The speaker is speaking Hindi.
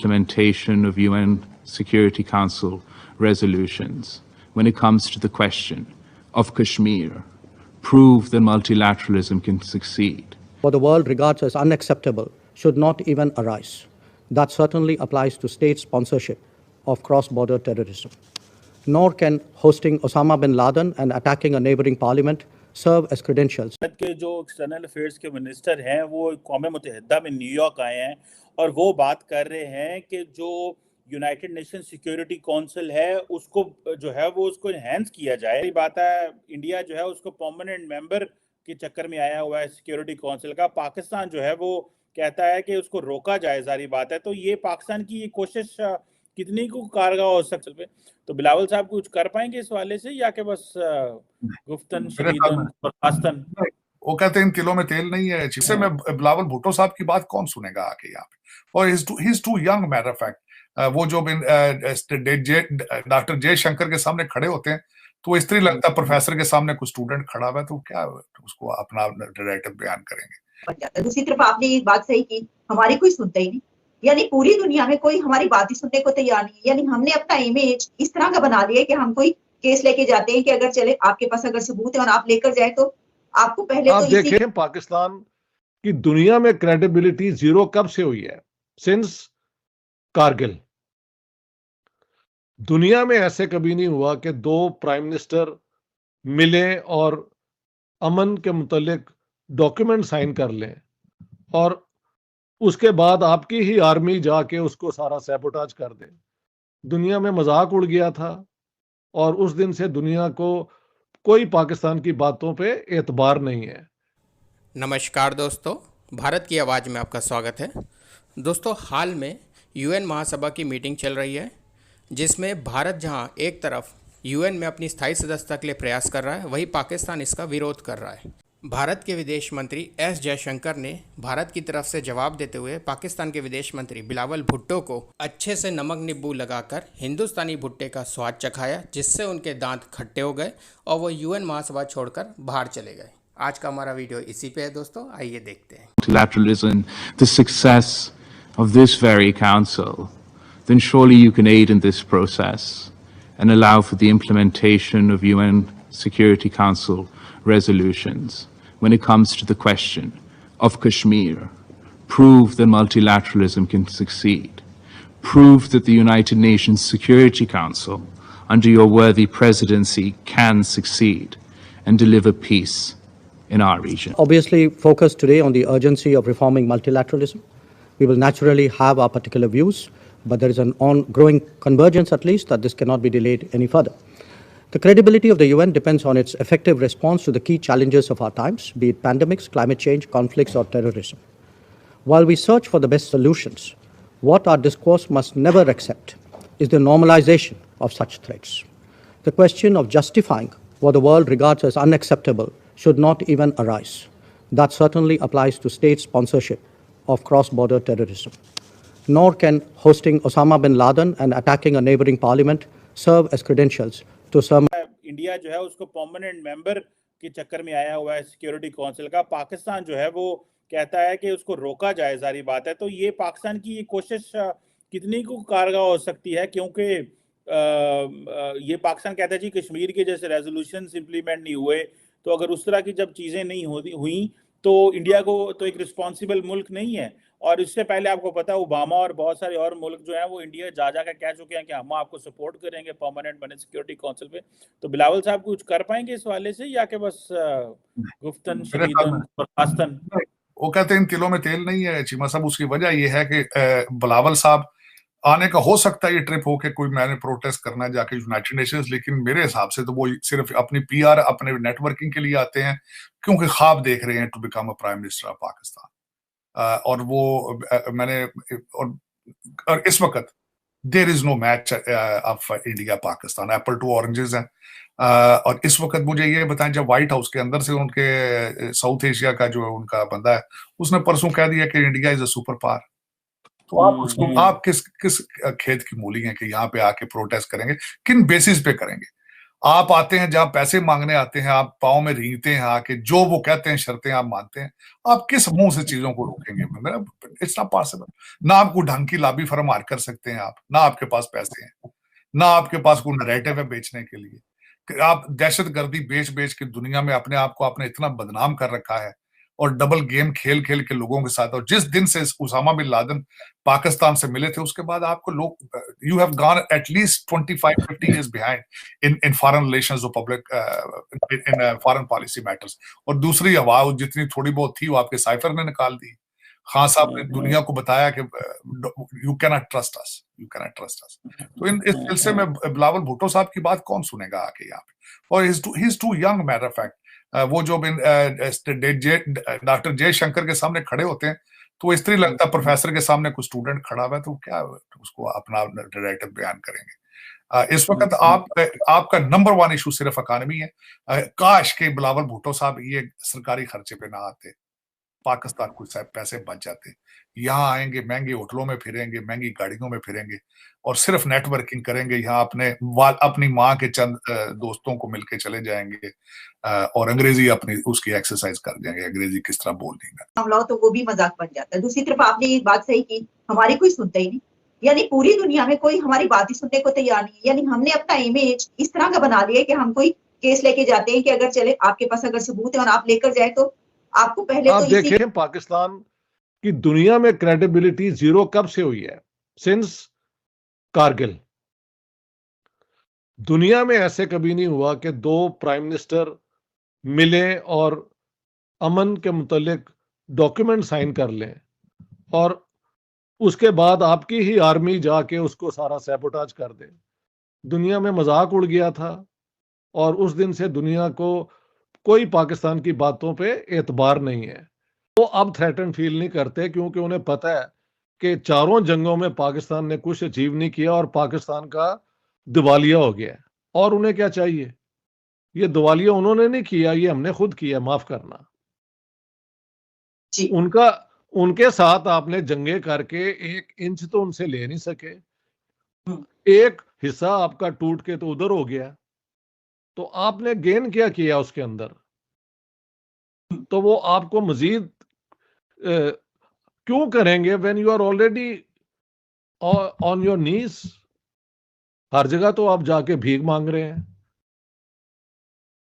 implementation of UN Security Council resolutions when it comes to the question of Kashmir prove that multilateralism can succeed. What the world regards as unacceptable should not even arise. That certainly applies to state sponsorship of cross-border terrorism. Nor can hosting Osama bin Laden and attacking a neighboring parliament serve as credentials. के जो एक्सटर्नल अफेयर्स के मिनिस्टर हैं वो कौम मुत्तहिदा में न्यूयॉर्क आए हैं और वो बात कर रहे हैं कि जो यूनाइटेड नेशन सिक्योरिटी काउंसिल है उसको जो है वो उसको एनहांस किया जाए। ये बात है, इंडिया जो है उसको परमानेंट मेंबर के चक्कर में आया हुआ है सिक्योरिटी काउंसिल का। पाकिस्तान जो है वो कहता है कि उसको रोका जाए, जारी बात है। तो ये पाकिस्तान की ये कोशिश कितनी को कारगर हो सकती है? तो बिलावल साहब कुछ कर पाएंगे इस वाले से या कि बस गुफ्तन शरीदन बर्खास्तन? वो कहते हैं इन किलो में तेल नहीं है। जिससे मैं बिलावल भुट्टो साहब की बात कौन सुनेगा आके यहाँ पे, और he is too young. Matter of fact वो जो डॉक्टर जयशंकर के सामने खड़े होते हैं तो इस तरह लगता है प्रोफेसर के सामने कोई स्टूडेंट खड़ा हुआ है तो क्या उसको अपना डायरेक्टिव बयान करेंगे। दूसरी तरफ आपने एक बात सही की, हमारी कोई सुनता ही नहीं, यानी पूरी दुनिया में कोई हमारी बात ही सुनने को तैयार नहीं है। यानी हमने अपना इमेज इस तरह का बना लिया कि हम कोई केस लेके जाते हैं कि अगर चले आपके पास अगर सबूत है और आप लेकर जाए तो आपको पहले आप तो देखें पाकिस्तान की दुनिया में क्रेडिबिलिटी जीरो कब से हुई है? सिंस कारगिल। दुनिया में ऐसे कभी नहीं हुआ कि दो प्राइम मिनिस्टर मिले और अमन के मुतालिक डॉक्यूमेंट साइन कर लें और उसके बाद आपकी ही आर्मी जाके उसको सारा सैबोटाज कर दे। दुनिया में मजाक उड़ गया था और उस दिन से दुनिया को कोई पाकिस्तान की बातों पे एतबार नहीं है। नमस्कार दोस्तों, भारत की आवाज़ में आपका स्वागत है। दोस्तों, हाल में यूएन महासभा की मीटिंग चल रही है जिसमें भारत जहां एक तरफ यूएन में अपनी स्थायी सदस्यता के लिए प्रयास कर रहा है, वहीं पाकिस्तान इसका विरोध कर रहा है। भारत के विदेश मंत्री एस जयशंकर ने भारत की तरफ से जवाब देते हुए पाकिस्तान के विदेश मंत्री बिलावल भुट्टो को अच्छे से नमक नींबू लगाकर हिंदुस्तानी भुट्टे का स्वाद चखाया, जिससे उनके दांत खट्टे हो गए और वो यूएन महासभा छोड़कर बाहर चले गए। आज का हमारा वीडियो इसी पे है दोस्तों, आइए देखते हैं। Multilateralism, the success of this very council, then surely you can aid in this process and allow for the implementation of UN Security Council resolutions when it comes to the question of Kashmir. Prove that multilateralism can succeed. Prove that the United Nations Security Council, under your worthy presidency, can succeed and deliver peace in our region. Obviously, focus today on the urgency of reforming multilateralism. We will naturally have our particular views, but there is an ongoing convergence, at least, that this cannot be delayed any further. The credibility of the UN depends on its effective response to the key challenges of our times, be it pandemics, climate change, conflicts, or terrorism. While we search for the best solutions, what our discourse must never accept is the normalization of such threats. The question of justifying what the world regards as unacceptable should not even arise. That certainly applies to state sponsorship of cross-border terrorism. Nor can hosting Osama bin Laden and attacking a neighboring parliament serve as credentials to some. India जो है उसको परमानेंट मेंबर के चक्कर में आया हुआ है सिक्योरिटी काउंसिल का। पाकिस्तान जो है वो कहता है कि उसको रोका जाए, जारी बात है। तो ये पाकिस्तान की ये कोशिश कितनी को कारगर हो सकती है? क्योंकि ये पाकिस्तान कहता है जी कश्मीर के जैसे रेजोल्यूशंस इंप्लीमेंट नहीं हुए, तो अगर उस तरह की जब चीज़ें नहीं हुई तो इंडिया को तो एक रिस्पॉन्सिबल मुल्क नहीं है। और इससे पहले आपको पता है ओबामा और बहुत सारे और मुल्क जो हैं वो इंडिया जा कर कह चुके हैं कि हम आपको सपोर्ट करेंगे परमानेंट बने सिक्योरिटी काउंसिल पे। तो बिलावल साहब कुछ कर पाएंगे इस वाले से या कि बस गुफ्तन शरीदन बर्खास्तन? वो कहते हैं इन किलो में तेल नहीं है चीमा साहब। उसकी वजह ये है कि बिलावल साहब आने का हो सकता है ये ट्रिप हो के कोई मैंने प्रोटेस्ट करना है जाके यूनाइटेड नेशंस, लेकिन मेरे हिसाब से तो वो सिर्फ अपनी पीआर अपने नेटवर्किंग के लिए आते हैं क्योंकि ख्वाब देख रहे हैं to become a prime minister of Pakistan. और वो मैंने और इस वक्त there is no match of India Pakistan, apple to oranges हैं। और इस वक्त मुझे ये बताएं, जब व्हाइट हाउस के अंदर से उनके साउथ एशिया का जो उनका बंदा है उसने परसों कह दिया कि India is a super power, तो आप किस खेत की मूली हैं कि यहाँ पे आके प्रोटेस्ट करेंगे? किन बेसिस पे करेंगे? आप आते हैं जहां पैसे मांगने आते हैं, आप पाँव में रींगते हैं आके, जो वो कहते हैं शर्तें आप मानते हैं। आप किस मुंह से चीजों को रोकेंगे? It's not possible. ना आपको ढंग की लॉबी फर्म हायर कर सकते हैं आप, ना आपके पास पैसे हैं, ना आपके पास कोई नैरेटिव है बेचने के लिए। आप दहशतगर्दी बेच बेच के दुनिया में अपने आप को आपने इतना बदनाम कर रखा है, और डबल गेम खेल खेल के लोगों के साथ। और जिस दिन से उसामा बिन लादेन पाकिस्तान से मिले थे, उसके बाद आपको लोग, you have gone at least 25-50 years behind in foreign relations or public in foreign policy matters। और दूसरी आवाज जितनी थोड़ी बहुत थी वो आपके साइफर ने निकाल दी। खान साहब ने दुनिया को बताया कि you cannot trust us, you cannot trust us. तो इस सिलसिले में बिलावल भुट्टो साहब की बात कौन सुनेगा आके यहाँ पे? और he is too young, matter of fact. वो जो डॉक्टर जयशंकर के सामने खड़े होते हैं तो वो इस तरह लगता है प्रोफेसर के सामने कोई स्टूडेंट खड़ा हुआ है, तो क्या उसको अपना डायरेक्टिव बयान करेंगे? इस वक्त आपका नंबर 1 इशू सिर्फ इकॉनमी है। काश के बिलावल भुट्टो साहब ये सरकारी खर्चे पे ना आते, पाकिस्तान को पैसे बच जाते। यहाँ आएंगे, महंगे होटलों में फिरेंगे, महंगी गाड़ियों में फिरेंगे, और सिर्फ नेटवर्किंग करेंगे। यहाँ अपनी माँ के चंद दोस्तों को मिलके चले जाएंगे, और अंग्रेजी अपनी उसकी एक्सरसाइज कर जाएंगे, अंग्रेजी किस तरह बोलनी है। मामला हो तो वो भी मजाक बन जाता है। दूसरी तरफ आपने ये बात सही की, हमारी कोई सुनता ही नहीं, यानी पूरी दुनिया में कोई हमारी बात ही सुनने को तैयार नहीं है। यानी हमने अपना इमेज इस तरह का बना लिया है कि हम कोई केस लेके जाते हैं कि अगर चले आपके पास अगर सबूत है और आप लेकर जाए तो आपको पहले आप तो देखें पाकिस्तान की दुनिया में क्रेडिबिलिटी जीरो कब से हुई है? सिंस कारगिल। दुनिया में ऐसे कभी नहीं हुआ कि 2 प्राइम मिनिस्टर मिले और अमन के मुतालिक डॉक्यूमेंट साइन कर लें, और उसके बाद आपकी ही आर्मी जाके उसको सारा सैबोटाज कर दे। दुनिया में मजाक उड़ गया था, और उस दिन से दुनिया को कोई पाकिस्तान की बातों पे एतबार नहीं है। वो अब थ्रेटन फील नहीं करते, क्योंकि उन्हें पता है कि चारों जंगों में पाकिस्तान ने कुछ अचीव नहीं किया और पाकिस्तान का दिवालिया हो गया। और उन्हें क्या चाहिए? ये दिवालिया उन्होंने नहीं किया, ये हमने खुद किया, माफ करना। जी। उनके साथ आपने जंगे करके 1 इंच तो उनसे ले नहीं सके। एक हिस्सा आपका टूट के तो उधर हो गया, तो आपने गेन क्या किया उसके अंदर? तो वो आपको मजीद क्यों करेंगे when you are already on your knees? हर जगह तो आप जाके भीख मांग रहे हैं।